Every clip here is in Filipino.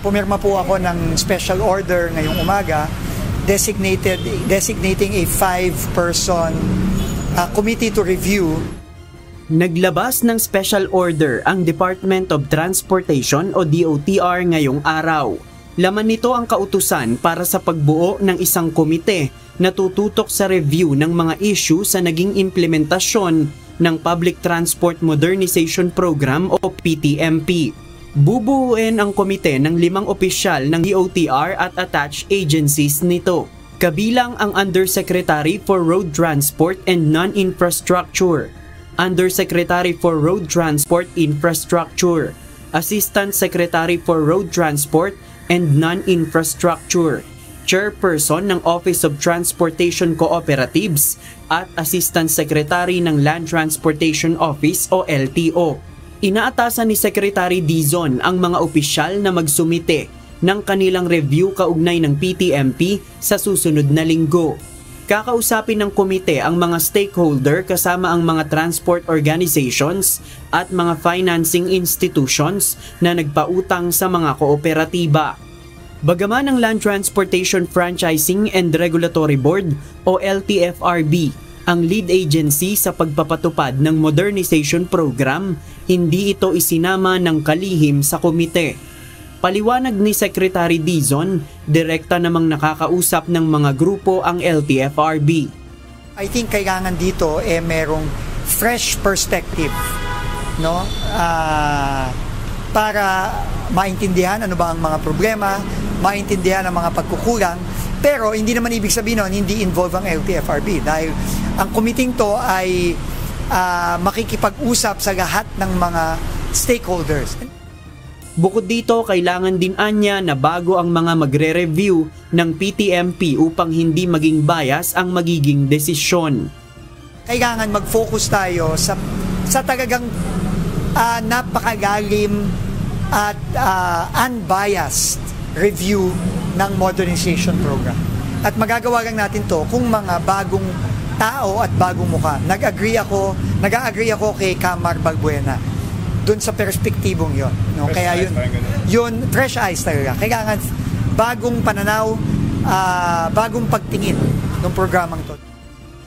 Pumirma po ako ng special order ngayong umaga designating a 5-person committee to review. Naglabas ng special order ang Department of Transportation o DOTR ngayong araw. Laman nito ang kautusan para sa pagbuo ng isang komite na tututok sa review ng mga issue sa naging implementasyon ng Public Transport Modernization Program o PTMP. Bubuuin ang komite ng 5 opisyal ng DOTR at attached agencies nito. Kabilang ang Undersecretary for Road Transport and Non-Infrastructure, Undersecretary for Road Transport Infrastructure, Assistant Secretary for Road Transport and Non-Infrastructure, Chairperson ng Office of Transportation Cooperatives at Assistant Secretary ng Land Transportation Office o LTO. Inaatasan ni Secretary Dizon ang mga opisyal na magsumite ng kanilang review kaugnay ng PTMP sa susunod na linggo. Kakausapin ng komite ang mga stakeholder kasama ang mga transport organizations at mga financing institutions na nagpautang sa mga kooperatiba. Bagaman ang Land Transportation Franchising and Regulatory Board o LTFRB ang lead agency sa pagpapatupad ng modernization program, hindi ito isinama ng kalihim sa komite. Paliwanag ni Secretary Dizon, direkta namang nakakausap ng mga grupo ang LTFRB. I think kailangan dito merong fresh perspective, no? Para maintindihan ano ba ang mga problema, maintindihan ang mga pagkukulang, pero hindi naman ibig sabihin nun, hindi involve ang LTFRB dahil ang committee to ay makikipag-usap sa lahat ng mga stakeholders. Bukod dito, kailangan din anya na bago ang mga magre-review ng PTMP upang hindi maging bias ang magiging desisyon. Kailangan mag-focus tayo sa talagang napakalalim at unbiased review ng modernization program. At magagawa lang natin to kung mga bagong tao at bagong mukha. Nag-agree ako kay Kamar Balbuena doon sa perspektibong yon, no? Kaya yun fresh eyes talaga. Kailangan bagong pananaw, bagong pagtingin ng programang to.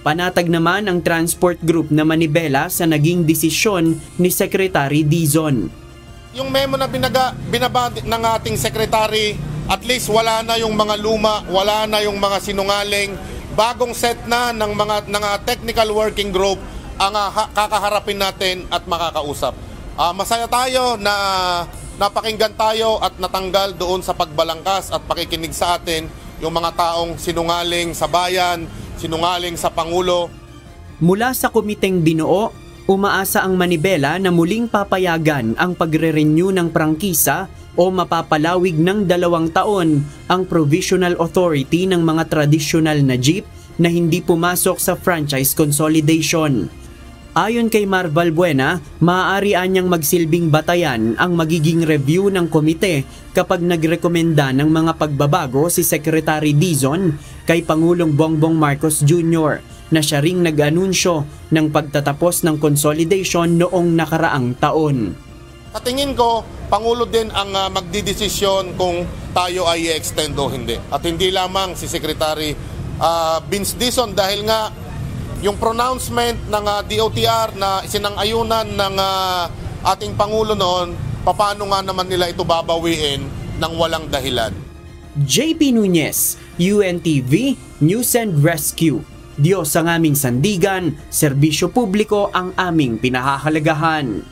Panatag naman ang transport group na manibela sa naging desisyon ni Secretary Dizon. Yung memo na binabati ng ating secretary, at least wala na yung mga luma, wala na yung mga sinungaling, bagong set na ng mga technical working group ang kakaharapin natin at makakausap. Masaya tayo na napakinggan tayo at natanggal doon sa pagbalangkas at pakikinig sa atin yung mga taong sinungaling sa bayan, sinungaling sa Pangulo. Mula sa komiteng binuo, umaasa ang manibela na muling papayagan ang pagre-renew ng prangkisa o mapapalawig ng 2 taon ang provisional authority ng mga tradisyonal na jeep na hindi pumasok sa franchise consolidation. Ayon kay Mar Balbuena, maaari anyang magsilbing batayan ang magiging review ng komite kapag nagrekomenda ng mga pagbabago si Secretary Dizon kay Pangulong Bongbong Marcos Jr. na siya ring nag-anunsyo ng pagtatapos ng consolidation noong nakaraang taon. Sa tingin ko, Pangulo din ang magdidesisyon kung tayo ay i-extend o hindi. At hindi lamang si Secretary Vince Dizon dahil nga yung pronouncement ng DOTR na isinang-ayunan ng ating Pangulo noon, paano nga naman nila ito babawiin ng walang dahilan? JP Nunez, UNTV, News and Rescue. Diyos ang aming sandigan, serbisyo publiko ang aming pinahahalagahan.